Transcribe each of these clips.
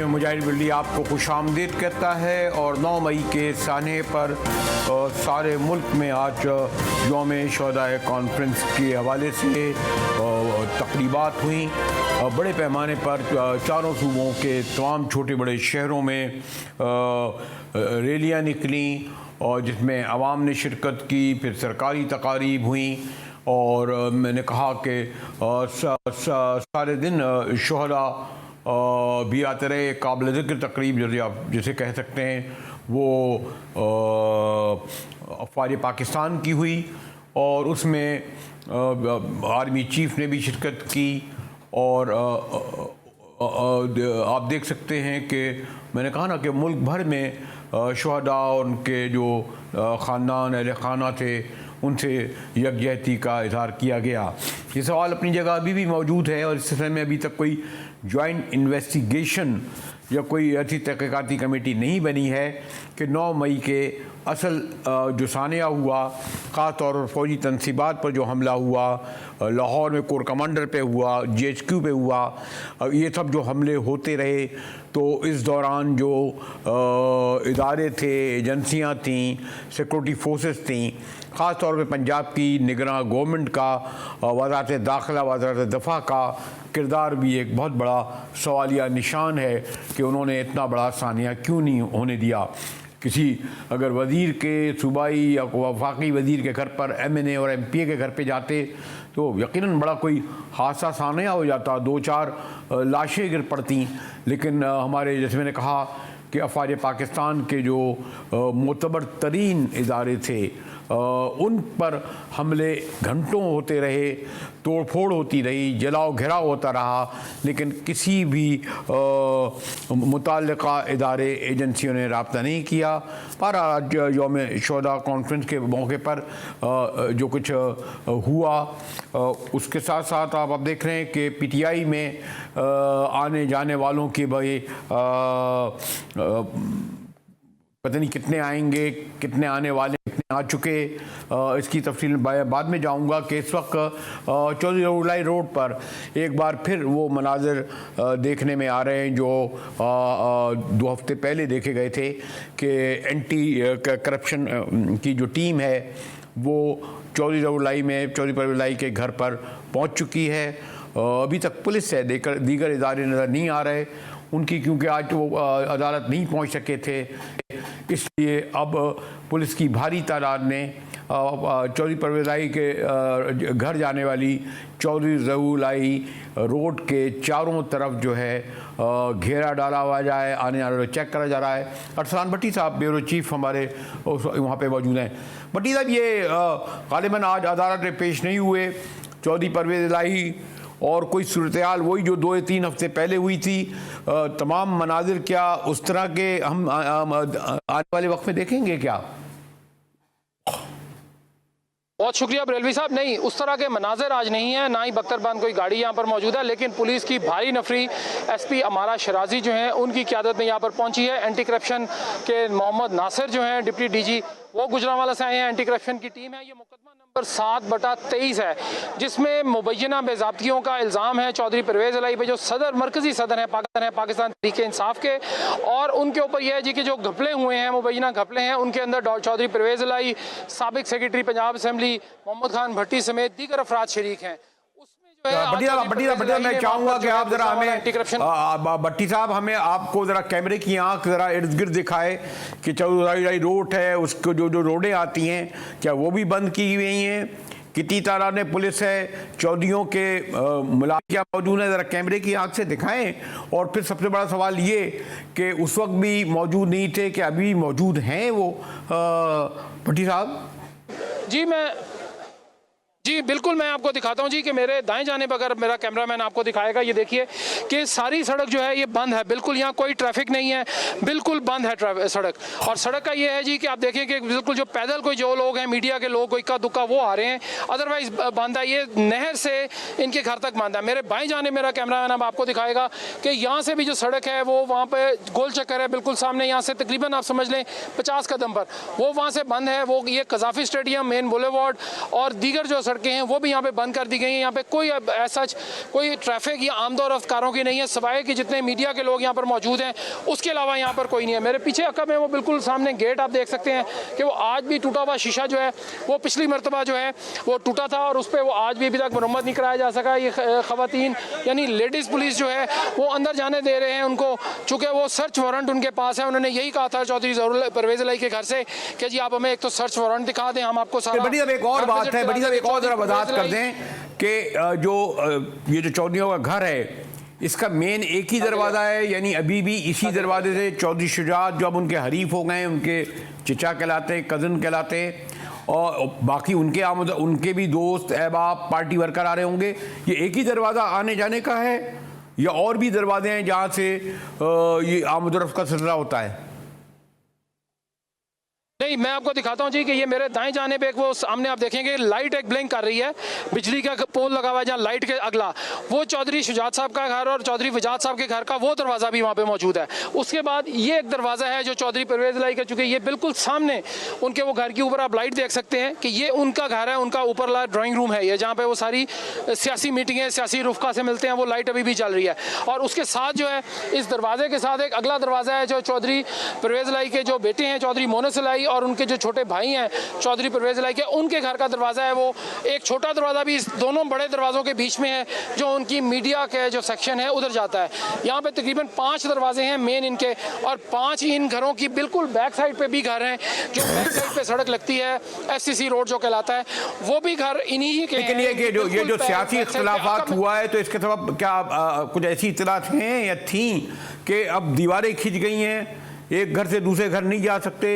मुजाहिद बिल्ली आपको खुशामदीद कहता है और 9 मई के साने पर सारे मुल्क में आज यौम शहदाए कॉन्फ्रेंस के हवाले से तकरीबात हुई। बड़े पैमाने पर चारों सूबों के तमाम छोटे बड़े शहरों में रैलियाँ निकली और जिसमें आवाम ने शिरकत की, फिर सरकारी तकारीब हुई और मैंने कहा कि सारे दिन शोहदा भी आते रहे। काबिल ज़िक्र तकरीब जैसे आप जिसे कह सकते हैं वो फ़ौज पाकिस्तान की हुई और उसमें आर्मी चीफ़ ने भी शिरकत की और आप देख सकते हैं कि मैंने कहा ना कि मुल्क भर में शोहदा और उनके जो ख़ानदान अहले खाना थे उनसे यकजहती का इज़हार किया गया। ये सवाल अपनी जगह अभी भी मौजूद है और इस सिलसिले में अभी तक कोई जॉइंट इन्वेस्टिगेशन या कोई ऐसी तहक़ीक़ाती कमेटी नहीं बनी है कि 9 मई के असल जो सानिया हुआ, ख़ास तौर पर फ़ौजी तनसीबात पर जो हमला हुआ, लाहौर में कोर कमांडर पे हुआ, GHQ पे हुआ, ये सब जो हमले होते रहे तो इस दौरान जो इदारे थे, एजेंसियाँ थीं, सिक्योरिटी फोर्सेस थीं, ख़ास तौर पे पंजाब की निगरान गवर्नमेंट का, वज़ारत दाखिला, वज़ारत दफ़ा का किरदार भी एक बहुत बड़ा सवालिया निशान है कि उन्होंने इतना बड़ा सानिया क्यों नहीं होने दिया। किसी अगर वज़ीर के सूबाई या वफाकी वज़ीर के घर पर MNA और MPA के घर पे जाते तो यकीनन बड़ा कोई हादसा सानिया हो जाता, 2-4 लाशें गिर पड़ती। लेकिन हमारे जैसे मैंने कहा कि अफ़वाज पाकिस्तान के जो मोतबर तरीन इदारे थे उन पर हमले घंटों होते रहे, तोड़ फोड़ होती रही, जलाओ घेराव होता रहा, लेकिन किसी भी मुताल्लिक़ा इदारे एजेंसियों ने रब्ता नहीं किया। पर आज यौम शोहदा कॉन्फ्रेंस के मौके पर जो कुछ हुआ उसके साथ साथ आप देख रहे हैं कि PTI में आने जाने वालों की भाई पता नहीं कितने आएंगे, कितने आने वाले, कितने आ चुके, इसकी तफसील बाद में जाऊंगा कि इस वक्त चौधरी ज़फ़र रोड पर एक बार फिर वो मनाज़र देखने में आ रहे हैं जो 2 हफ्ते पहले देखे गए थे कि एंटी करप्शन की जो टीम है वो चौधरी ज़फ़र में चौधरी परवेज़ के घर पर पहुंच चुकी है। अभी तक पुलिस है, दीगर इदारे नज़र नहीं आ रहे उनकी, क्योंकि आज वो अदालत नहीं पहुंच सके थे, इसलिए अब पुलिस की भारी तादाद ने चौधरी परवेज़ के घर जाने वाली चौधरी ज़फ़र रोड के चारों तरफ जो है घेरा डाला हुआ जाए, आने जाने चेक करा जा रहा है। अरसलान भट्टी साहब ब्यूरो चीफ हमारे वहाँ पे मौजूद हैं। भट्टी साहब ये गालिबन आज अदालत में पेश नहीं हुए चौधरी परवेज़ और कोई सूरत-ए-हाल वही जो 2-3 हफ्ते पहले हुई थी, तमाम मनाजिर क्या उस तरह के हम आने वाले वक्त में देखेंगे क्या? बहुत शुक्रिया बरेलवी साहब। नहीं, उस तरह के मनाजिर आज नहीं है, ना ही बख्तरबंद कोई गाड़ी यहाँ पर मौजूद है, लेकिन पुलिस की भारी नफरी SP अमारा शराजी जो हैं उनकी क़यादत में यहाँ पर पहुँची है। एंटी करप्शन के मोहम्मद नासिर जो हैं डिप्टी DG वो गुजरांवाला से आए हैं। एंटी करप्शन की टीम है। ये मुकदमा नंबर 7/23 है जिसमें मुबैना बेज़ाब्तियों का इल्ज़ाम है चौधरी परवेज़ पे जो मरकज़ी सदर हैं पाकिस्तान तहरीक-ए-इंसाफ के, और उनके ऊपर यह है जी कि जो घपले हुए हैं, मुबैना घपले हैं, उनके अंदर चौधरी परवेज़ साबिक़ सेक्रेटरी पंजाब असम्बली मोहम्मद खान भट्टी समेत दीगर अफराद शरीक हैं। भट्टी मैं चाहूंगा कि आप जरा हमें भट्टी साहब हमें आपको जरा कैमरे की आंख जरा इर्द गिर्द दिखाए कि चौधरी रोड है उसको जो रोडें आती हैं क्या वो भी बंद की गई हैं, कितनी तादाद में पुलिस है, चौधरियों के मुलाजिम क्या मौजूद है, जरा कैमरे की आंख से दिखाएं। और फिर सबसे बड़ा सवाल ये कि उस वक्त भी मौजूद नहीं थे कि अभी मौजूद हैं वो भट्टी साहब? जी बिल्कुल, मैं आपको दिखाता हूं जी कि मेरे दाएं जाने पर अगर मेरा कैमरामैन आपको दिखाएगा, ये देखिए कि सारी सड़क जो है ये बंद है, बिल्कुल यहाँ कोई ट्रैफिक नहीं है, बिल्कुल बंद है सड़क। और सड़क का ये है जी कि आप देखिए कि बिल्कुल जो पैदल कोई जो लोग हैं, मीडिया के लोग कोई इक्का दुक्का वो आ रहे हैं, अदरवाइज बंद है। ये नहर से इनके घर तक बंद है। मेरे बाएं जाने मेरा कैमरामैन अब आपको दिखाएगा कि यहाँ से भी जो सड़क है वो वहाँ पर गोल चक्कर है बिल्कुल सामने, यहाँ से तकरीबन आप समझ लें 50 कदम पर, वो वहाँ से बंद है। वो ये कज़ाफ़ी स्टेडियम, मेन बुलेवार्ड और दीगर जो सड़कें सड़कें हैं वो भी यहाँ पे बंद कर दी गई हैं। यहाँ पे कोई ऐसा कोई ट्रैफिक या आमदोर रफ्तारों की नहीं है, सवाए कि जितने मीडिया के लोग यहाँ पर मौजूद हैं उसके अलावा यहाँ पर कोई नहीं है। मेरे पीछे अकब है वो बिल्कुल सामने गेट आप देख सकते हैं कि वो आज भी टूटा हुआ शीशा जो है वो पिछली मरतबा जो है वो टूटा था और उस पर वो आज भी अभी तक मरम्मत नहीं कराया जा सका। ये खवातीन यानी लेडीज़ पुलिस जो है वो अंदर जाने दे रहे हैं उनको, चूँकि वो सर्च वारंट उनके पास है। उन्होंने यही कहा था चौधरी परवेज़ इलाही के घर से कि जी आप हमें एक तो सर्च वारंट दिखा दें, हम आपको सारा। बड़ी एक और बात है, बड़ी एक और जरा वजाहत कर दें कि ये जो चौधरीयों का घर है इसका मेन एक ही दरवाज़ा है, यानी अभी भी इसी दरवाजे से चौधरी शुजात जो अब उनके हरीफ हो गए, उनके चिचा कहलाते, कज़न कहलाते, और बाकी उनके भी दोस्त अहबाब पार्टी वर्कर आ रहे होंगे। ये एक ही दरवाज़ा आने जाने का है या और भी दरवाजे हैं जहाँ से ये आमदरफ्त का सिलसिला होता है? नहीं, मैं आपको दिखाता हूँ जी कि ये मेरे दाएं जाने पे एक वो सामने आप देखेंगे लाइट एक ब्लिंक कर रही है, बिजली का पोल लगा हुआ है जहाँ लाइट के अगला वो चौधरी शुजात साहब का घर और चौधरी वजात साहब के घर का वो दरवाज़ा भी वहाँ पे मौजूद है। उसके बाद ये एक दरवाज़ा है जो चौधरी परवेज़ इलाही का, चूँकि ये बिल्कुल सामने उनके वो घर के ऊपर आप लाइट देख सकते हैं कि ये उनका घर है, उनका ऊपरला ड्राइंग रूम है ये, जहाँ पे वो सारी सियासी मीटिंगें सियासी रुफ़का से मिलते हैं, वो लाइट अभी भी चल रही है। और उसके साथ जो है इस दरवाजे के साथ एक अगला दरवाज़ा है जो चौधरी परवेज़ इलाही के जो बेटे हैं चौधरी मोनस इलाही और उनके जो छोटे भाई हैं चौधरी परवेज़ इलाही के, उनके घर का दरवाज़ा है। वो एक छोटा दरवाज़ा भी इस दोनों बड़े दरवाज़ों के बीच में है जो उनकी मीडिया के जो सेक्शन है उधर जाता है। यहाँ पे तकरीबन 5 दरवाजे हैं मेन इनके, और 5 इन घरों की बिल्कुल बैक साइड पे भी घर हैं जो बैक साइड पे सड़क लगती है, FCC रोड जो कहलाता है, वो भी घर इन्हीं के हैं। लेकिन ये जो सियासी इख्तिलाफात हुआ है तो इसके सबब क्या कुछ ऐसी इत्तलात हैं या थी कि अब दीवारें खिंच गई हैं, एक घर से दूसरे घर नहीं जा सकते,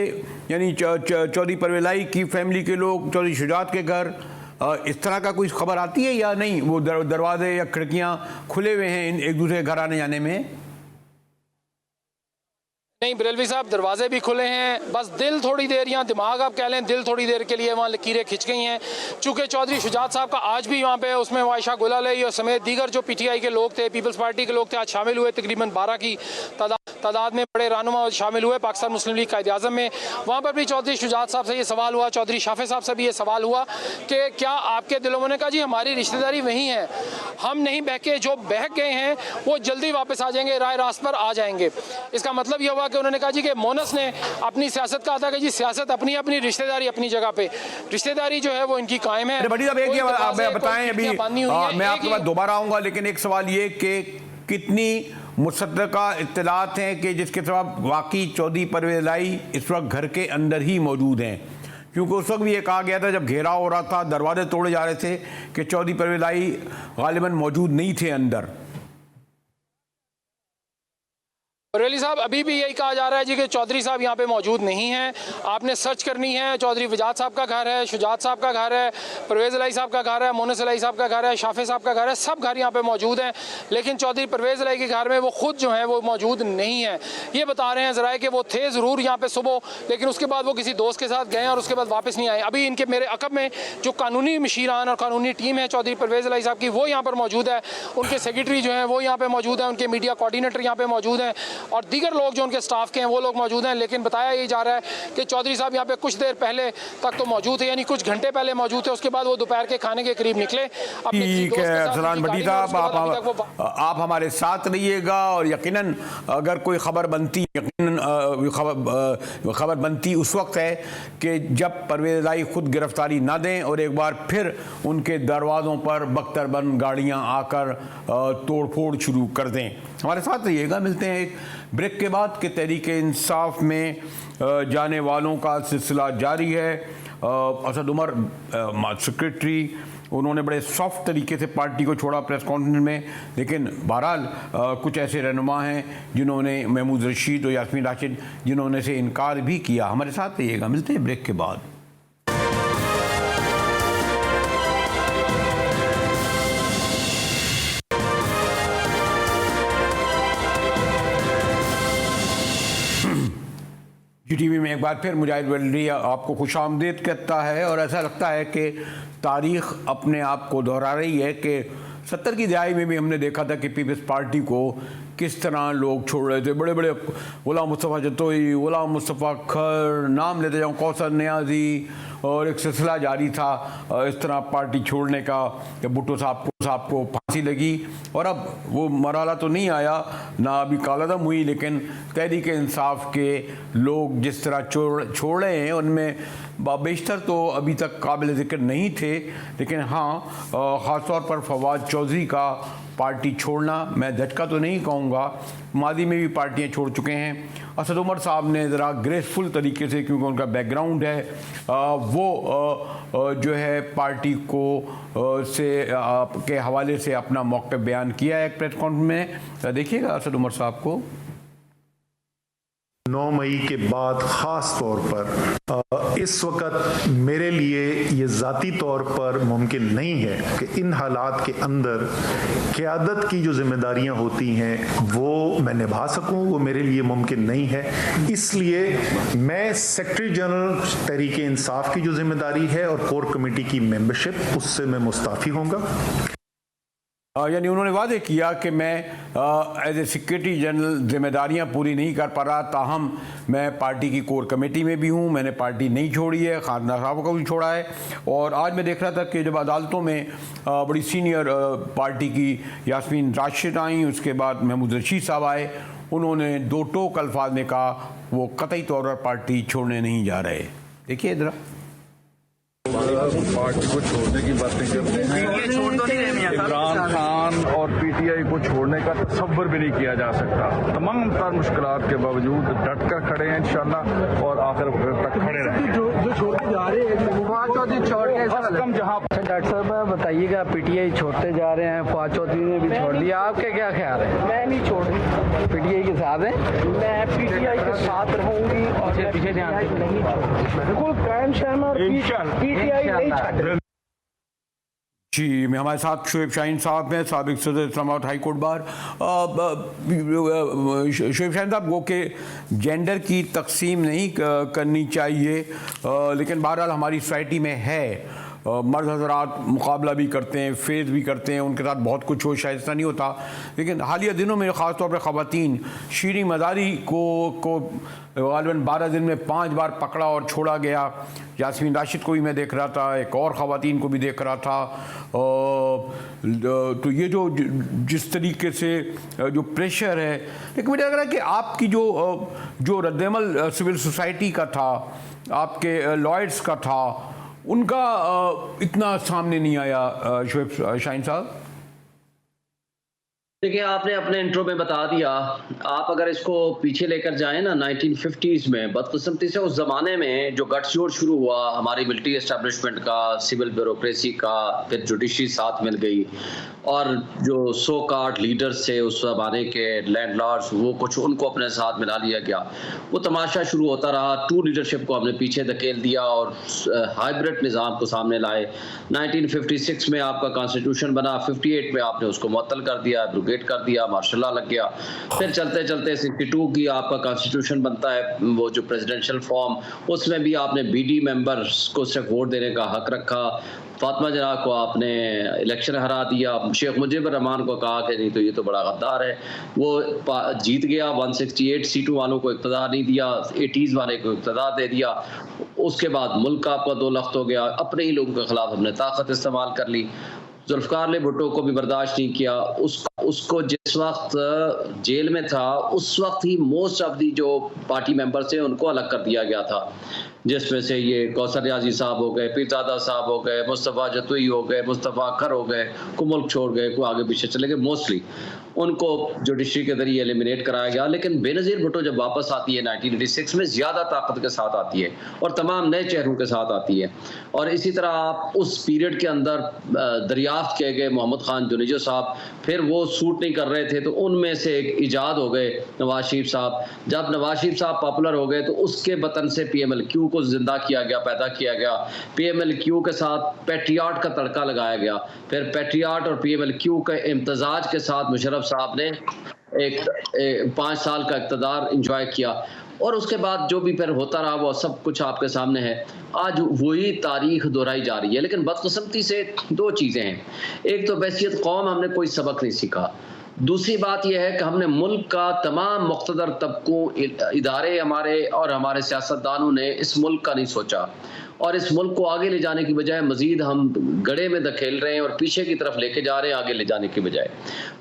यानी चौधरी परवेज़ इलाही की फैमिली के लोग चौधरी शुजात के घर, इस तरह का कोई खबर आती है या नहीं? वो दरवाजे या खिड़कियां खुले हुए हैं एक दूसरे के घर आने जाने में? नहीं बरेलवी साहब, दरवाजे भी खुले हैं, बस दिल थोड़ी देर या दिमाग आप कह लें दिल थोड़ी देर के लिए वहाँ लकीरें खिंच गई हैं। चूँकि चौधरी शुजात साहब का आज भी वहाँ पे उसमें आयशा गुल अलई और समेत दीगर जो PTI के लोग थे, पीपल्स पार्टी के लोग थे, आज शामिल हुए। तकरीबन 12 की तादाद में बड़े रहनुमा शामिल हुए पाकिस्तान मुस्लिम लीग कायदे आज़म में। वहाँ पर भी चौधरी शुजात साहब से ये सवाल हुआ, चौधरी शाफे साहब से भी ये सवाल हुआ कि क्या आपके दिलों में, कहा जी हमारी रिश्तेदारी वहीं है, हम नहीं बहके, जो बहक गए हैं वो जल्दी वापस आ जाएंगे, राय रास्त पर आ जाएंगे। इसका मतलब ये हुआ कि उन्होंने कहा जी कि मोनस ने अपनी सियासत कहा था कि जी सियासत अपनी अपनी, रिश्तेदारी अपनी जगह पे, रिश्तेदारी जो है वो इनकी कायम है। बड़ी बताएं, अभी मैं आपके पास दोबारा आऊंगा, लेकिन एक सवाल ये कि कितनी मुसद्दका इत्तलात हैं कि जिसके सबब वाकई चौधरी परवेज़ इलाही इस वक्त घर के अंदर ही मौजूद हैं? क्योंकि उस वक्त भी ये कहा गया था जब घेराव हो रहा था, दरवाजे तोड़े जा रहे थे, कि चौधरी परवेज़ इलाही गालिबन मौजूद नहीं थे अंदर। बरेली साहब, अभी भी यही कहा जा रहा है जी कि चौधरी साहब यहाँ पे मौजूद नहीं हैं। आपने सर्च करनी है, चौधरी वजात साहब का घर है, शुजात साहब का घर है, परवेज़ इलाही साहब का घर है, मोनस इलाही साहब का घर है, शाफे साहब का घर है, सब घर यहाँ पे मौजूद हैं। लेकिन चौधरी परवेज़ इलाही के घर में वो खुद जो है वो मौजूद नहीं है। ये बता रहे हैं ज़राए कि वो थे ज़रूर यहाँ पे सुबह, लेकिन उसके बाद वो किसी दोस्त के साथ गए और उसके बाद वापस नहीं आए। अभी इनके मेरे अकब में जो कानूनी मशीरान और कानूनी टीम है चौधरी परवेज़ इलाही साहब की, वो यहाँ पर मौजूद है, उनके सेक्रेटरी जो हैं वो यहाँ पर मौजूद हैं, उनके मीडिया कोऑर्डिनेटर यहाँ पर मौजूद हैं और दीगर लोग जो उनके स्टाफ के हैं वो लोग मौजूद हैं। लेकिन बताया ये जा रहा है कि चौधरी साहब यहाँ पे कुछ देर पहले तक तो मौजूद थे, यानी कुछ घंटे पहले मौजूद थे, उसके बाद वो दोपहर के खाने के करीब निकले। ठीक है अरसलान भट्टी साहब, आप हमारे साथ रहिएगा और यकीनन अगर कोई खबर बनती, यकीनन खबर बनती उस वक्त है कि जब परवेज़ इलाही खुद गिरफ्तारी ना दें और एक बार फिर उनके दरवाज़ों पर बख्तरबंद गाड़ियाँ आकर तोड़ फोड़ शुरू कर दें। हमारे साथ रहिएगा, मिलते हैं एक ब्रेक के बाद कि तहरीक इंसाफ में जाने वालों का सिलसिला जारी है। असद उमर सेक्रेटरी, उन्होंने बड़े सॉफ्ट तरीके से पार्टी को छोड़ा प्रेस कॉन्फ्रेंस में, लेकिन बहरहाल कुछ ऐसे रहनुमा हैं जिन्होंने, महमूद रशीद और यास्मीन राशिद, जिन्होंने से इनकार भी किया। हमारे साथ रहिएगा, मिलते हैं ब्रेक के बाद। GTV में एक बार फिर मुजाहिद वल्दी आपको खुशामदीद कहता है और ऐसा लगता है कि तारीख़ अपने आप को दोहरा रही है कि 70 की दहाई में भी हमने देखा था कि पीपल्स पार्टी को किस तरह लोग छोड़ रहे थे। बड़े बड़े गुलाम मुस्तफ़ा जतोई, गुलाम मुस्तफ़ा खर, नाम लेते जाऊँ, कौसर नियाज़ी और एक सिलसिला जारी था इस तरह पार्टी छोड़ने का कि भुट्टो साहब को फांसी लगी, और अब वो मरहला तो नहीं आया ना अभी कालादम हुई, लेकिन तहरीक इंसाफ के लोग जिस तरह छोड़ रहे हैं उनमें बेशतर तो अभी तक काबिल ज़िक्र नहीं थे, लेकिन हाँ ख़ास तौर पर फवाद चौधरी का पार्टी छोड़ना मैं झटका तो नहीं कहूँगा, मादी में भी पार्टियाँ छोड़ चुके हैं। असद उमर साहब ने ज़रा ग्रेसफुल तरीके से, क्योंकि उनका बैकग्राउंड है, वो जो है पार्टी को के हवाले से अपना मौक़िफ़ बयान किया है एक प्रेस कॉन्फ्रेंस में। देखिएगा असद उमर साहब को। 9 मई के बाद ख़ास तौर पर इस वक्त मेरे लिए ये ज़ाती तौर पर मुमकिन नहीं है कि इन हालात के अंदर क़यादत की जो जिम्मेदारियां होती हैं वो मैं निभा सकूं, वो मेरे लिए मुमकिन नहीं है। इसलिए मैं सेक्रेटरी जनरल तहरीक इंसाफ की जो जिम्मेदारी है और कोर कमेटी की मेंबरशिप, उससे मैं मुस्ताफ़ी होऊंगा। यानी उन्होंने वादे किया कि मैं एज ए सेक्रेटरी जनरल जिम्मेदारियां पूरी नहीं कर पा रहा, ताहम मैं पार्टी की कोर कमेटी में भी हूं, मैंने पार्टी नहीं छोड़ी है, खानदान साहब को भी छोड़ा है। और आज मैं देख रहा था कि जब अदालतों में बड़ी सीनियर पार्टी की यास्मीन राशिद आई, उसके बाद महमूद रशीद साहब आए, उन्होंने दो टोक अल्फाज में कहा वो कतई तौर पर पार्टी छोड़ने नहीं जा रहे। देखिए इधर पार्टी को छोड़ने की बातें करते हैं। इमरान खान और पीटीआई को छोड़ने का तसव्वुर भी नहीं किया जा सकता। तमाम तर मुश्किलात के बावजूद डट कर खड़े हैं इंशाल्लाह, और आखिर तक खड़े रहेंगे। जो छोड़ के जा रहे हैं फवाद चौधरी छोड़ के जहाँ डॉक्टर साहब बताइएगा, पीटीआई छोड़ते जा रहे हैं, फवाद चौधरी ने भी छोड़ दिया, आपके क्या ख्याल है? मैं नहीं छोड़ रही, पीटीआई के साथ हैं? मैं पीटीआई के साथ रहूंगी और पीछे ध्यान नहीं छोड़, बिल्कुल कायम शाम और पीटीआई नहीं छोड़। जी, मैं हमारे साथ शोएब शाहीन साहब हैं, साबिक सदर Islamabad high court bar. Shoaib Shaheen साहब, वो कि जेंडर की तकसीम नहीं करनी चाहिए, लेकिन बहरहाल हमारी सोसाइटी में है मर्द हजरात मुकाबला भी करते हैं, फेज़ भी करते हैं, उनके साथ बहुत कुछ हो, शायद ऐसा नहीं होता। लेकिन हालिया दिनों में ख़ास तौर पर ख़वातीन, शीरी मज़ारी को ग़ालिबन 12 दिन में 5 बार पकड़ा और छोड़ा गया। यास्मीन राशिद को भी मैं देख रहा था, एक और ख़वातीन को भी देख रहा था। तो ये जो जिस तरीके से जो प्रेशर है, लेकिन मुझे लग रहा है कि आपकी जो रद्दअमल सिविल सोसाइटी का था, आपके लॉयर्स का था, उनका इतना सामने नहीं आया। शोएब शाहीन साहब, देखिए, आपने अपने इंट्रो में बता दिया। आप अगर इसको पीछे लेकर जाएं ना 1950s में, बदकिस्मती से उस ज़माने में जो गठजोड़ शुरू हुआ हमारी मिलिट्री एस्टेब्लिशमेंट का, सिविल ब्यूरोक्रेसी का, फिर जुडिशरी साथ मिल गई, और जो सो कार्ड लीडर्स थे उस ज़माने के लैंडलॉर्ड्स, वो कुछ उनको अपने साथ मिला लिया गया। वो तमाशा शुरू होता रहा, टू लीडरशिप को हमने पीछे धकेल दिया और हाइब्रिड निज़ाम को सामने लाए। 1956 में आपका कॉन्स्टिट्यूशन बना, 58 में आपने उसको मुअत्तल कर दिया, एब्रोगेट कर दिया, मार्शल लॉ लग गया। फिर चलते चलते 62 की आपका कॉन्स्टिट्यूशन बनता है, वो जो प्रेसिडेंशियल फॉर्म, उसमें भी आपने बीडी मेंबर्स को सिर्फ वोट देने का हक रखा। फातिमा जना को आपने इलेक्शन हरा दिया। शेख मुजीबुर रहमान को कहा कि नहीं तो ये तो बड़ा गद्दार है, वो जीत गया। 168 सीटों वालों को इक़्तिदार नहीं दिया, 80s वाले को इक़्तिदार दे दिया। उसके बाद मुल्क आपका 2 लख्त हो गया, अपने ही लोगों के खिलाफ हमने ताकत इस्तेमाल कर ली। जुल्फ़िकार भुट्टो को भी बर्दाश्त नहीं किया। उसको जिस वक्त जेल में था उस वक्त ही मोस्ट ऑफ दी जो पार्टी मेंबर्स थे उनको अलग कर दिया गया था, जिसमें से ये कौसर रियाजी साहब हो गए, पीरजादा साहब हो गए, मुस्तफ़ा जतुई हो गए, मुस्तफ़ा अखर हो गए, को मुल्क छोड़ गए, को आगे पीछे चले गए। मोस्टली उनको जुडिशरी के जरिए एलिमिनेट कराया गया। लेकिन बेनज़ीर भुट्टो जब वापस आती है 1986 में, ज़्यादा ताकत के साथ आती है और तमाम नए चेहरों के साथ आती है। और इसी तरह आप उस पीरियड के अंदर दरियाफ्त किए गए मोहम्मद खान जुनेजो साहब, फिर वो सूट नहीं कर रहे थे तो उनमें से एक ईजाद हो गए नवाज शरीफ साहब। जब नवाज शरीफ साहब पॉपुलर हो गए तो उसके बतन से PMLQ को जिंदा किया गया, पैदा किया गया। PMLQ के साथ पैट्रियाट का तड़का लगाया गया। फिर पैट्रियाट और PMLQ के इम्तजाज के साथ मुशर्रफ साहब ने एक 5 साल का इक़्तिदार इंजॉय किया। और उसके बाद जो भी फिर होता रहा वो सब कुछ आपके सामने है। आज वही तारीख दोहराई जा रही है। लेकिन बदकिस्मती से 2 चीज़ें हैं। एक तो बैसियत कौम हमने कोई सबक नहीं सीखा। दूसरी बात यह है कि हमने मुल्क का तमाम मुक़्तदर तबकों, इदारे हमारे और हमारे सियासतदानों ने इस मुल्क का नहीं सोचा। और इस मुल्क को आगे ले जाने की बजाय मजीद हम गड्ढे में धकेल रहे हैं और पीछे की तरफ लेके जा रहे हैं आगे ले जाने की बजाय।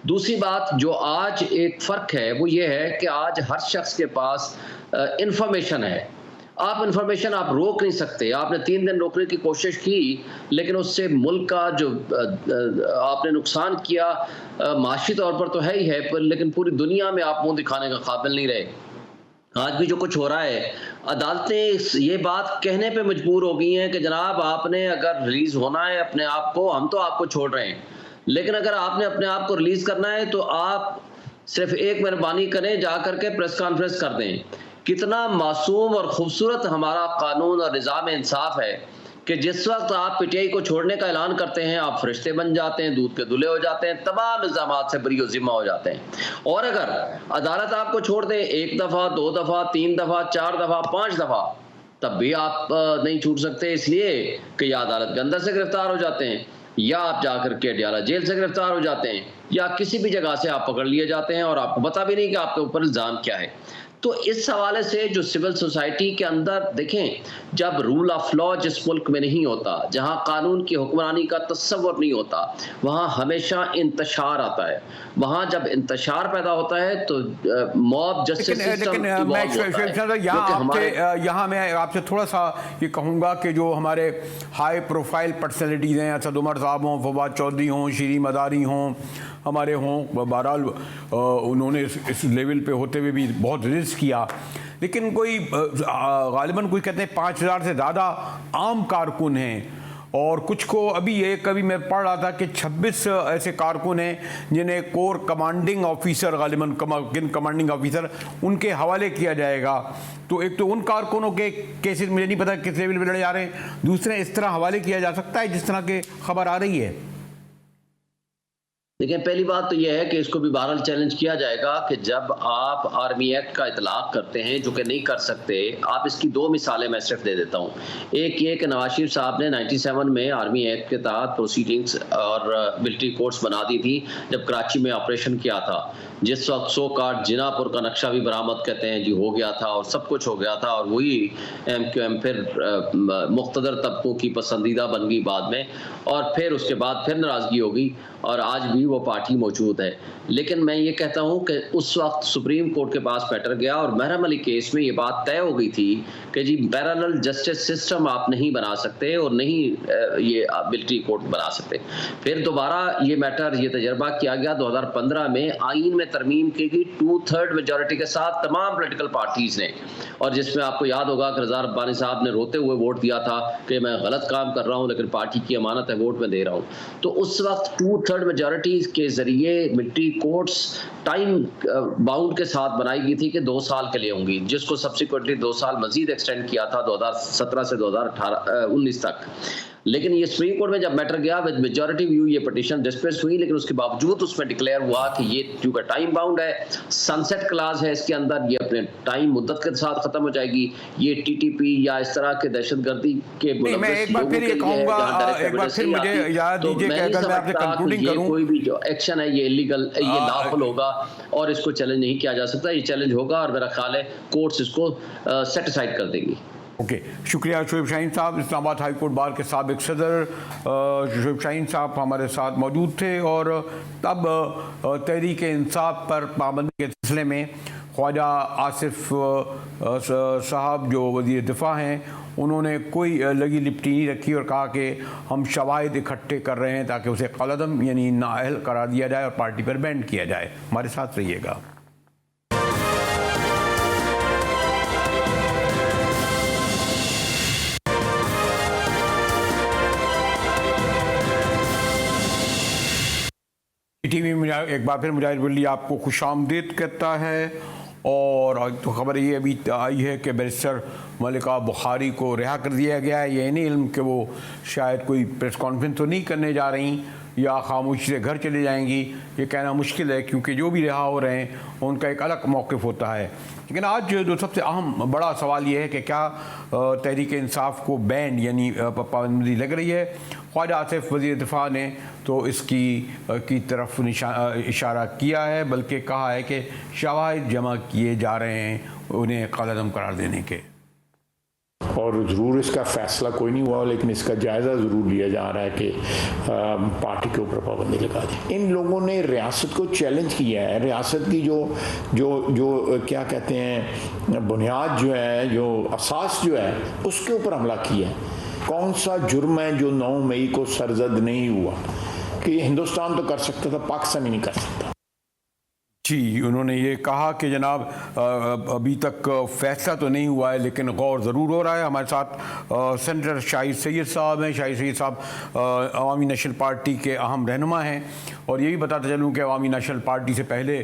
दूसरी बात जो आज एक फ़र्क है वो ये है कि आज हर शख्स के पास इंफॉर्मेशन है। आप इंफॉर्मेशन आप रोक नहीं सकते। आपने 3 दिन रोकने की कोशिश की लेकिन उससे मुल्क का जो आपने नुकसान किया माशी तौर पर तो है ही है, पर लेकिन पूरी दुनिया में आप मुंह दिखाने का काबिल नहीं रहे। आज भी जो कुछ हो रहा है, अदालतें ये बात कहने पे मजबूर हो गई हैं कि जनाब आपने अगर रिलीज होना है अपने आप को, हम तो आपको छोड़ रहे हैं, लेकिन अगर आपने अपने आप को रिलीज करना है तो आप सिर्फ एक मेहरबानी करें, जा करके प्रेस कॉन्फ्रेंस कर दें। कितना मासूम और खूबसूरत हमारा कानून और निज़ाम इंसाफ है कि जिस वक्त आप पीटीआई को छोड़ने का ऐलान करते हैं आप फरिश्ते बन जाते हैं, दूध के दूल्हे हो जाते हैं, तमाम इल्ज़ामात से बरी ज़िम्मा हो जाते हैं। और अगर अदालत आपको छोड़ दे 1 दफ़ा, 2 दफ़ा, 3 दफ़ा, 4 दफ़ा, 5 दफ़ा, तब भी आप नहीं छूट सकते, इसलिए कि या अदालत के अंदर से गिरफ्तार हो जाते हैं या आप जाकर के अडयाला जेल से गिरफ्तार हो जाते हैं या किसी भी जगह से आप पकड़ लिए जाते हैं और आपको पता भी नहीं कि आपके ऊपर इल्ज़ाम क्या है। तो इस हवाले से जो सिविल सोसाइटी के अंदर देखें, जब रूल ऑफ लॉ जिस मुल्क में नहीं होता, जहां कानून की हुक्मरानी का तस्वुर नहीं होता, वहां हमेशा इंतशार आता है। वहां जब इंतशार पैदा होता है तो मॉब जस्टिस सिस्टम यहाँ मैं आपसे थोड़ा सा ये कहूँगा कि जो हमारे हाई प्रोफाइल पर्सनैलिटीज़ हैं, असद उमर साहब हों, फवाद चौधरी हों, शीरी मदारी हों, हमारे हों, बहरहाल उन्होंने इस लेवल पे होते हुए भी बहुत रिस्क किया, लेकिन कोई गालिबन कोई कहते हैं 5000 से ज़्यादा आम कारकुन हैं और कुछ को कभी मैं पढ़ रहा था कि 26 ऐसे कारकुन हैं जिन्हें कोर कमांडिंग ऑफिसर गालिबन कमांडिंग ऑफिसर उनके हवाले किया जाएगा। तो एक तो उन कारकुनों के केसेस मुझे नहीं पता किस लेवल पे लड़े जा रहे हैं, दूसरे इस तरह हवाले किया जा सकता है जिस तरह की खबर आ रही है। देखिए, पहली बात तो यह है कि इसको भी बहरहाल चैलेंज किया जाएगा कि जब आप आर्मी एक्ट का इतलाक करते हैं, जो कि नहीं कर सकते। आप इसकी 2 मिसालें मैं सिर्फ दे देता हूँ। एक ये कि नवाज शरीफ साहब ने 97 में आर्मी एक्ट के तहत प्रोसीडिंग्स और मिलिट्री कोर्ट्स बना दी थी जब कराची में ऑपरेशन किया था, जिस वक्त सो कार्ड जिनापुर का नक्शा भी बरामद कहते हैं जी हो गया था और सब कुछ हो गया था, और वही MQM फिर मुख्तदर तबकों की पसंदीदा बन गई बाद में, और फिर उसके बाद फिर नाराज़गी होगी और आज भी वो पार्टी मौजूद है। लेकिन मैं ये कहता हूँ कि उस वक्त सुप्रीम कोर्ट के पास मैटर गया और महरम अली केस में ये बात तय हो गई थी कि जी पैरेलल जस्टिस सिस्टम आप नहीं बना सकते और नहीं ये मिलिट्री कोर्ट बना सकते। फिर दोबारा ये मैटर ये तजर्बा किया गया 2015 में, आइन में तरमीम की गई 2/3 मेजॉरिटी के साथ तमाम पोलिटिकल पार्टीज ने, और जिसमें आपको याद होगा कि रज़ा रब्बानी साहब ने रोते हुए वोट दिया था कि मैं गलत काम कर रहा हूँ लेकिन पार्टी की अमानत है, वोट में दे रहा हूँ। तो उस वक्त 2/3 मेजॉरिटी के जरिए मिलिट्री कोर्ट्स टाइम बाउंड के साथ बनाई गई थी कि 2 साल के लिए होंगी, जिसको सब्सिक्वेंटली 2 साल मजीद एक्सटेंड किया था 2017 से 2019 तक। लेकिन ये सुप्रीम कोर्ट में जब मैटर गया विद मेजॉरिटी व्यू ये पिटीशन डिस्मिस हुई, लेकिन उसके बावजूद उसमें डिक्लेयर हुआ कि ये क्योंकि टाइम बाउंड है, सनसेट क्लाज है इसके अंदर, ये अपने टाइम मुद्दत के साथ खत्म हो जाएगी। ये TTP या इस तरह के दहशतगर्दी के मैं एक बार फिर ये कहूंगा, एक बार फिर मुझे याद दीजिए कि अगर मैं आपसे कंक्लूडिंग करूं, कोई भी जो एक्शन है ये इलीगल, ये लाफुल होगा और इसको चैलेंज नहीं किया जा सकता। ये चैलेंज होगा और मेरा ख्याल है कोर्ट्स इसको सेटिसाइड कर देंगी। ओके, शुक्रिया शोएब शाहीन साहब, इस्लामाबाद हाई कोर्ट बार के साबिक सदर शोएब शाहीन साहब हमारे साथ मौजूद थे। और तब तहरीक इंसाफ पर पाबंदी के सिलसिले में ख्वाजा आसिफ साहब जो वज़ीर दिफा हैं, उन्होंने कोई लगी लिपटी नहीं रखी और कहा कि हम शवाहिद इकट्ठे कर रहे हैं ताकि उसे कलअदम यानी नाअहल करार दिया जाए और पार्टी पर बैंड किया जाए। हमारे साथ रहिएगा। टीवी में एक बार फिर मुजाहिद वली आपको खुशामदीद कहता है। और तो खबर ये अभी आई है कि बैरिस्टर मलिका बुखारी को रिहा कर दिया गया है। ये नहीं इल्म कि वो शायद कोई प्रेस कॉन्फ्रेंस तो नहीं करने जा रही या खामोशी से घर चले जाएंगी, ये कहना मुश्किल है क्योंकि जो भी रिहा हो रहे हैं उनका एक अलग मौक़िफ़ होता है। लेकिन आज जो सबसे अहम बड़ा सवाल ये है कि क्या तहरीक इंसाफ को बैंड यानी पाबंदी लग रही है। ख्वाजा आसिफ वज़ीर दिफा ने तो इसकी की तरफ इशारा किया है, बल्कि कहा है कि शवाहिद जमा किए जा रहे हैं उन्हें कलअदम करार देने के। और ज़रूर इसका फ़ैसला कोई नहीं हुआ, लेकिन इसका जायज़ा ज़रूर लिया जा रहा है कि पार्टी के ऊपर पाबंदी लगा दी। इन लोगों ने रियासत को चैलेंज किया है, रियासत की जो क्या कहते हैं बुनियाद जो है, जो असास जो है, उसके ऊपर हमला किया है। कौन सा जुर्म है जो 9 मई को सरजद नहीं हुआ कि हिंदुस्तान तो कर सकता था, पाकिस्तान ही नहीं कर सकता। जी, उन्होंने ये कहा कि जनाब अभी तक फैसला तो नहीं हुआ है लेकिन गौर ज़रूर हो रहा है। हमारे साथ सेनेटर शाहिद सैयद साहब हैं। शाहिद सैयद साहब अवामी नेशनल पार्टी के अहम रहनुमा हैं और ये भी बताते चलूँ कि अवामी नेशनल पार्टी से पहले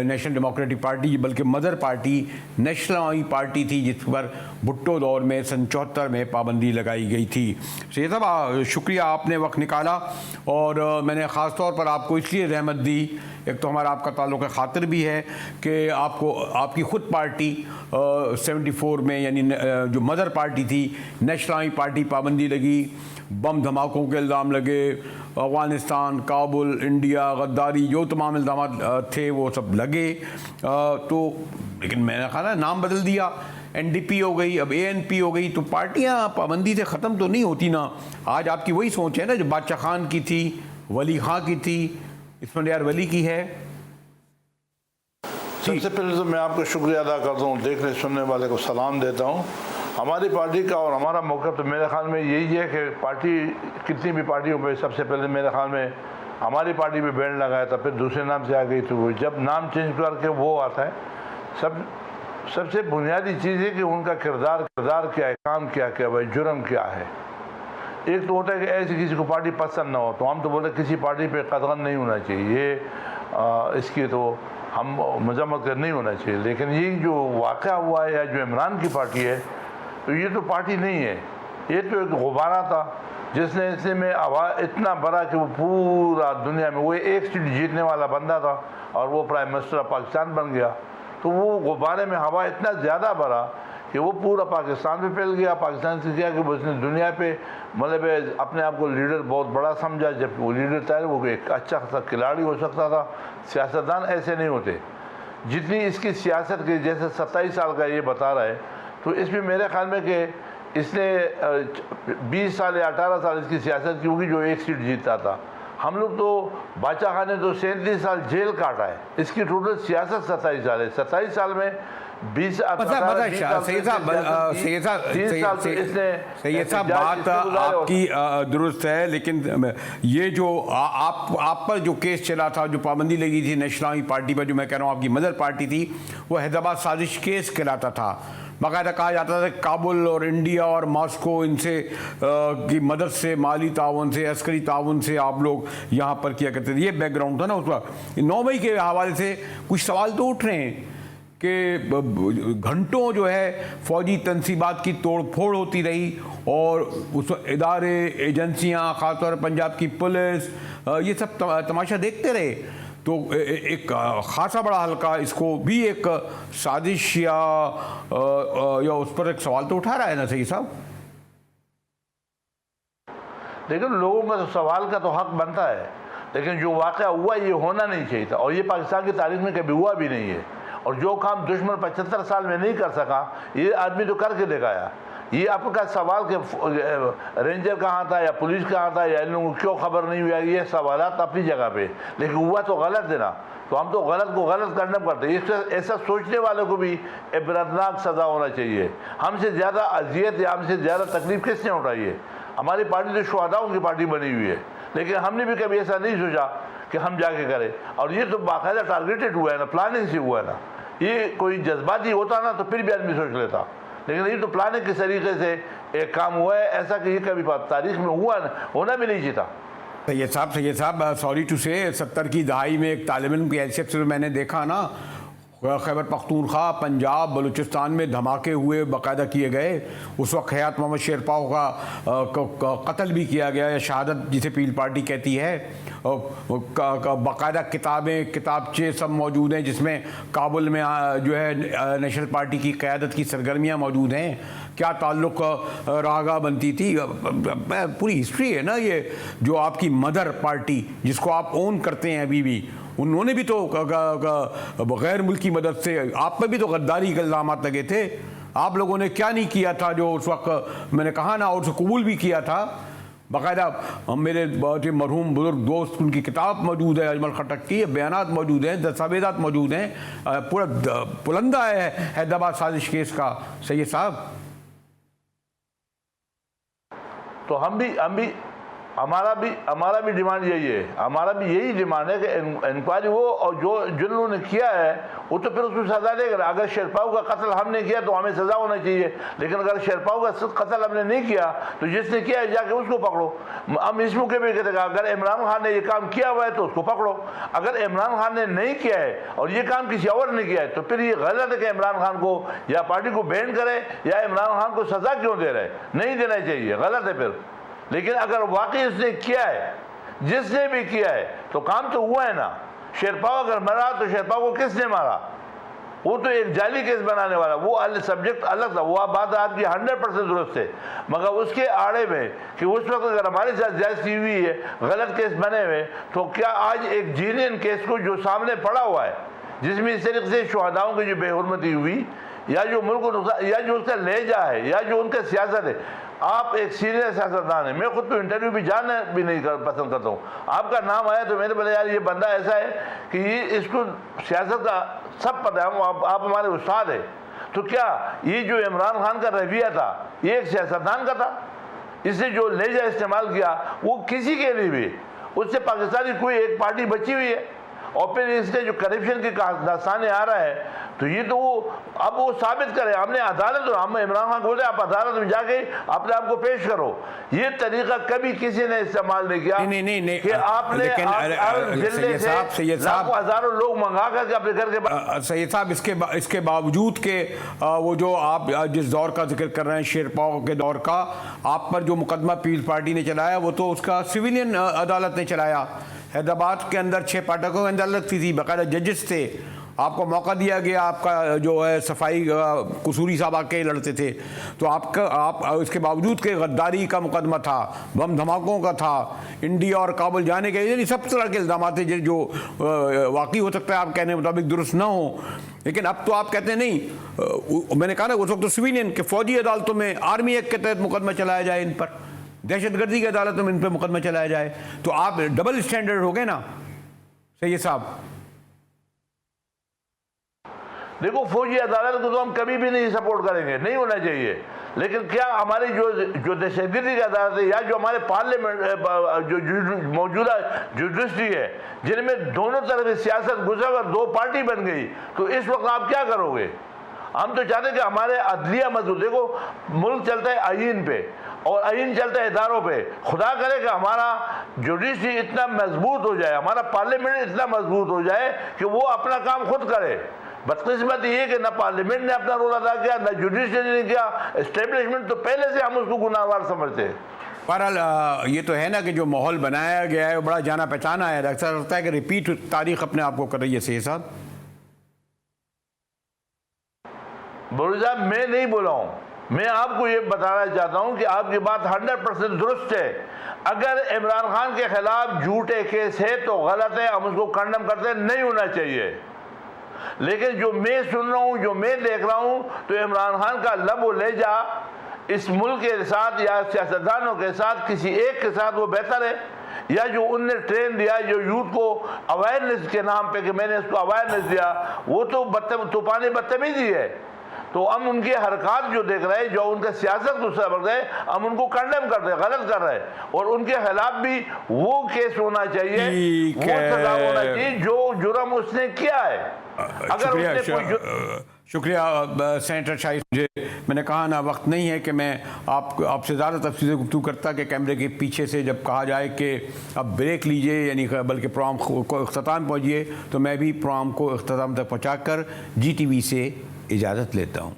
नेशनल डेमोक्रेटिक पार्टी बल्कि मदर पार्टी नेशनल अवामी पार्टी थी, जिस पर भुट्टो दौर में सन 74 में पाबंदी लगाई गई थी। सैयद साहब, शुक्रिया आपने वक्त निकाला और मैंने ख़ास तौर पर आपको इसलिए रहमत दी, एक तो हमारा आपका ताल्लुक़ खातिर भी है कि आपकी ख़ुद पार्टी 74 में यानी जो मदर पार्टी थी नेशनल अवामी पार्टी पाबंदी लगी, बम धमाकों के इल्ज़ाम लगे, अफ़गानिस्तान, काबुल, इंडिया, गद्दारी, जो तमाम इल्ज़ाम थे वो सब लगे। तो लेकिन मैंने कहा ना, नाम बदल दिया, NDP हो गई, अब ANP हो गई, तो पार्टियां पाबंदी से ख़त्म तो नहीं होती ना। आज आपकी वही सोच है ना जो बादशाह खान की थी, वली खां की थी, इस्फंडियार वली की है। सबसे पहले तो मैं आपको शुक्रिया अदा करता हूँ, देखने सुनने वाले को सलाम देता हूँ। हमारी पार्टी का और हमारा मौक़िफ़ तो मेरे ख्याल में यही है कि पार्टी कितनी भी पार्टियों पे सबसे पहले मेरे ख्याल में हमारी पार्टी पे बैंड लगाया था, फिर दूसरे नाम से आ गई, तो जब नाम चेंज करके वो आता है, सबसे बुनियादी चीज़ है कि उनका किरदार क्या है, काम क्या भाई, जुर्म क्या है। एक तो होता है कि ऐसी किसी को पार्टी पसंद ना हो, तो हम तो बोले किसी पार्टी पे कदगन नहीं होना चाहिए, ये इसकी तो हम मजम्मत कर नहीं होना चाहिए। लेकिन ये जो वाक़या हुआ है या जो इमरान की पार्टी है, तो ये तो पार्टी नहीं है, ये तो एक गुब्बारा था जिसने इससे में आवाज़ इतना बड़ा कि वो पूरा दुनिया में, वो एक सीट जीतने वाला बंदा था और वो प्राइम मिनिस्टर ऑफ पाकिस्तान बन गया। तो वो गुब्बारे में हवा इतना ज़्यादा भरा कि वो पूरा पाकिस्तान पे फैल गया। पाकिस्तान से किया कि उसने दुनिया पे मतलब अपने आप को लीडर बहुत बड़ा समझा, जबकि वो लीडर था, वो एक अच्छा सा खिलाड़ी हो सकता था। सियासतदान ऐसे नहीं होते जितनी इसकी सियासत की, जैसे 27 साल का ये बता रहा है, तो इसमें मेरे ख्याल में कि इसने 20 साल या 18 साल इसकी सियासत की होगी जो एक सीट जीतता था। हम लोग तो बादशाह खान ने तो 37 साल जेल काटा है, इसकी टोटल सियासत 27 साल है। 27 साल में 20 सैयद साहब बात आपकी दुरुस्त है, लेकिन ये जो आप पर जो केस चला था, जो पाबंदी लगी थी नेशनल अवामी पार्टी पर, जो मैं कह रहा हूँ आपकी मदर पार्टी थी, वो हैदराबाद साजिश केस कहलाता था। बाकायदा कहा जाता था काबुल और इंडिया और मॉस्को इनसे की मदद से, माली ताउन से, अस्करी ताउन से आप लोग यहाँ पर किया करते थे। ये बैकग्राउंड था ना उस वक्त। 9 मई के हवाले से कुछ सवाल तो उठ रहे हैं कि घंटों जो है फौजी तनसीबात की तोड़ फोड़ होती रही और उस इदारे, एजेंसियाँ, ख़ासतौर पर पंजाब की पुलिस, ये सब तमाशा देखते रहे। तो एक ख़ासा बड़ा हल्का इसको भी एक साजिश या उस पर एक सवाल तो उठा रहा है ना सही साहब। लेकिन लोगों का तो सवाल का तो हक बनता है, लेकिन जो वाक़या हुआ ये होना नहीं चाहिए था और ये पाकिस्तान की तारीख में कभी हुआ भी नहीं है। और जो काम दुश्मन 75 साल में नहीं कर सका, ये आदमी तो करके दिखाया। ये आपका सवाल कि रेंजर कहाँ था या पुलिस कहाँ था या इन लोगों को क्यों खबर नहीं हुआ, ये सवालात अपनी जगह पे, लेकिन हुआ तो गलत है ना। तो हम तो गलत को गलत करना पड़ता है। ऐसा सोचने वालों को भी इबरतनाक सज़ा होना चाहिए। हमसे ज़्यादा अजियत या हमसे ज़्यादा तकलीफ किसने उठाई है? हमारी पार्टी तो शुहदाओं की पार्टी बनी हुई है, लेकिन हमने भी कभी ऐसा नहीं सोचा कि हम जाके करें। और ये तो बाकायदा टारगेटेड हुआ है ना, प्लानिंग से हुआ है ना। ये कोई जज्बाती होता ना तो फिर भी आदमी सोच लेता, लेकिन ये तो प्लानिंग के तरीके से एक काम हुआ है, ऐसा कि ये कभी तारीख में हुआ ना, होना भी नहीं चाहिए। सैयद साहब सॉरी टू से 70 की दहाई में एक तालिब इल्म की हैसियत से मैंने देखा ना, खैबर पख्तूनख्वा, पंजाब, बलूचिस्तान में धमाके हुए, बाकायदा किए गए। उस वक्त हयात मोहम्मद शेरपाव का कत्ल भी किया गया, या शहादत जिसे पील पार्टी कहती है। बाकायदा किताबें, किताबचे सब मौजूद हैं जिसमें काबुल में जो है नेशनल पार्टी की क़यादत की सरगर्मियाँ मौजूद हैं। क्या ताल्लुक़ रागा बनती थी, पूरी हिस्ट्री है ना ये। जो आपकी मदर पार्टी जिसको आप ओन करते हैं अभी भी, उन्होंने भी तो गैर मुल्की मदद से, आप पर भी तो गद्दारी के इल्ज़ाम लगे थे। आप लोगों ने क्या नहीं किया था जो उस वक्त मैंने कहा ना, और उसे कबूल भी किया था। बाकायदा मेरे बहुत ही मरहूम बुजुर्ग दोस्त, उनकी किताब मौजूद है अजमल खटक की, बयानात मौजूद हैं, दस्तावेज़ात मौजूद हैं, पूरा पुलंदा है हैदराबाद साजिश केस का सैयद साहब। तो हम भी हमारा भी डिमांड यही है, हमारा भी यही डिमांड है कि इंक्वायरी हो, और जो जिन लोगों ने किया है वो तो फिर उसको सजा देगा। अगर शेरपाओ का कत्ल हमने किया तो हमें सजा होना चाहिए, लेकिन अगर शेरपाओ का कत्ल हमने नहीं किया तो जिसने किया है जाके उसको पकड़ो। हम इस मौके पर कहते हैं अगर इमरान खान ने ये काम किया हुआ है तो उसको पकड़ो, अगर इमरान खान ने नहीं किया है और ये काम किसी और ने किया है तो फिर ये गलत है कि इमरान खान को या पार्टी को बैन करे या इमरान खान को सजा क्यों दे रहे, नहीं देना चाहिए, गलत है फिर। लेकिन अगर वाकई उसने किया है, जिसने भी किया है, तो काम तो हुआ है ना। शेरपाओ अगर मरा तो शेरपाओ को किसने मारा, वो तो एक जाली केस बनाने वाला, वो सब्जेक्ट अलग था, वो बात आपकी 100% दुरुस्त है। मगर उसके आड़े में कि उस वक्त अगर हमारे साथ ज्यादती हुई है, गलत केस बने हुए, तो क्या आज एक जीनियन केस को जो सामने पड़ा हुआ है जिसमें इस तरीके से शुहदाओं की जो बेहुरमती हुई या जो मुल्क को नुकसान या जो उसका लहजा है या जो उनका सियासत है, आप एक सीनियर सियासतदान है, मैं खुद तो इंटरव्यू भी जाना भी नहीं पसंद करता हूँ। आपका नाम आया तो मैंने बोला यार ये बंदा ऐसा है कि ये इसको सियासत का सब पता है, आप हमारे उस्ताद है, तो क्या ये जो इमरान खान का रवैया था ये एक सियासतदान का था? इसने जो लहजा इस्तेमाल किया वो किसी के लिए भी, उससे पाकिस्तानी कोई एक पार्टी बची हुई है, और फिर इसके जो करप्शन के दास्ताने आ रहा है, तो ये तो अब वो साबित करे। हमने अदालत, हम इमरान खान बोले आप अदालत में जाके अपने आप को पेश करो, ये तरीका कभी किसी ने इस्तेमाल नहीं किया। नहीं कि आपने लाखों हजारों लोग मंगा करके अपने घर के सैयद साहब, इसके बावजूद के वो जो आप जिस दौर का जिक्र कर रहे हैं, शेरपाओ के दौर का, आप पर जो मुकदमा पीपल्स पार्टी ने चलाया वो तो उसका सिविलियन अदालत ने चलाया। हैदराबाद के अंदर 6 पाठकों की अदालत थी, बाकायदा जजेस थे, आपको मौका दिया गया, आपका जो है सफाई कसूरी साहब आके लड़ते थे, तो आप इसके बावजूद के गद्दारी का मुकदमा था, बम धमाकों का था, इंडिया और काबुल जाने के, यानी सब तरह के इल्ज़ाम थे जो वाकई हो सकता है आप कहने के मुताबिक दुरुस्त ना हो। लेकिन अब तो आप कहते हैं नहीं, मैंने कहा ना उस वक्त तो सिविलियन के फौजी अदालतों में आर्मी एक्ट के तहत मुकदमा चलाया जाए, इन पर दहशतगर्दी की अदालतों में इन पर मुकदमा चलाया जाए, तो आप डबल स्टैंडर्ड हो गए ना सैयद साहब। देखो फौजी अदालत को तो हम कभी भी नहीं सपोर्ट करेंगे, नहीं होना चाहिए, लेकिन क्या हमारी जो दहशतगर्दी की अदालत है या जो हमारे पार्लियामेंट जो मौजूदा जुडिशरी है जिनमें दोनों तरफ सियासत गुजर कर 2 पार्टी बन गई, तो इस वक्त आप क्या करोगे? हम तो चाहते हैं कि हमारे अदलिया मजबूत, देखो मुल्क चलता है आईन पे और आईन चलता है इदारों पे। खुदा करे कि हमारा जुडिशरी इतना मजबूत हो जाए, हमारा पार्लियामेंट इतना मजबूत हो जाए कि वो अपना काम खुद करे। बदकिस्मत ये कि न पार्लियामेंट ने अपना रोल अदा किया, न जुडिशरी ने किया, एस्टेब्लिशमेंट तो पहले से हम उसको गुनाहगार समझते हैं। बहरहाल ये तो है ना कि जो माहौल बनाया गया है वो बड़ा जाना पहचाना है, अक्सर लगता है कि रिपीट तारीख अपने आप को कर रही है। सही साहब बोलू साहब, मैं नहीं बोला हूँ, मैं आपको ये बताना चाहता हूँ कि आपकी बात 100% दुरुस्त है। अगर इमरान खान के खिलाफ झूठे केस है तो गलत है, हम उसको कंडम करते हैं, नहीं होना चाहिए। लेकिन जो मैं सुन रहा हूँ, जो मैं देख रहा हूँ, तो इमरान खान का लब व लहजा इस मुल्क के साथ या सियासतदानों के साथ किसी एक के साथ वो बेहतर है, या जो उनने ट्रेन दिया जो यूथ को अवेयरनेस के नाम पे कि मैंने इसको अवेयरनेस दिया, वो तो तूफानी बदतमीजी है। तो हम उनकी हरकत जो देख रहे हैं, जो उनका सियासत गुस्सा बढ़ रहे हैं, हम उनको कंडेम कर रहे हैं, गलत कर रहे हैं, और उनके खिलाफ भी वो केस होना चाहिए, वो सजा होना चाहिए जो जुर्म उसने किया है। अगर शुक्रिया सेनेटर शाहिद। मैंने कहा ना वक्त नहीं है कि मैं आपसे ज़्यादा तफसील से गुफ्तगू करता कि कैमरे के पीछे से जब कहा जाए कि अब ब्रेक लीजिए, यानी बल्कि प्रोग्राम को अख्ताम पहुँचिए, तो मैं भी प्रोग्राम को अख्ताम तक पहुँचा कर GTV से इजाज़त लेता हूँ।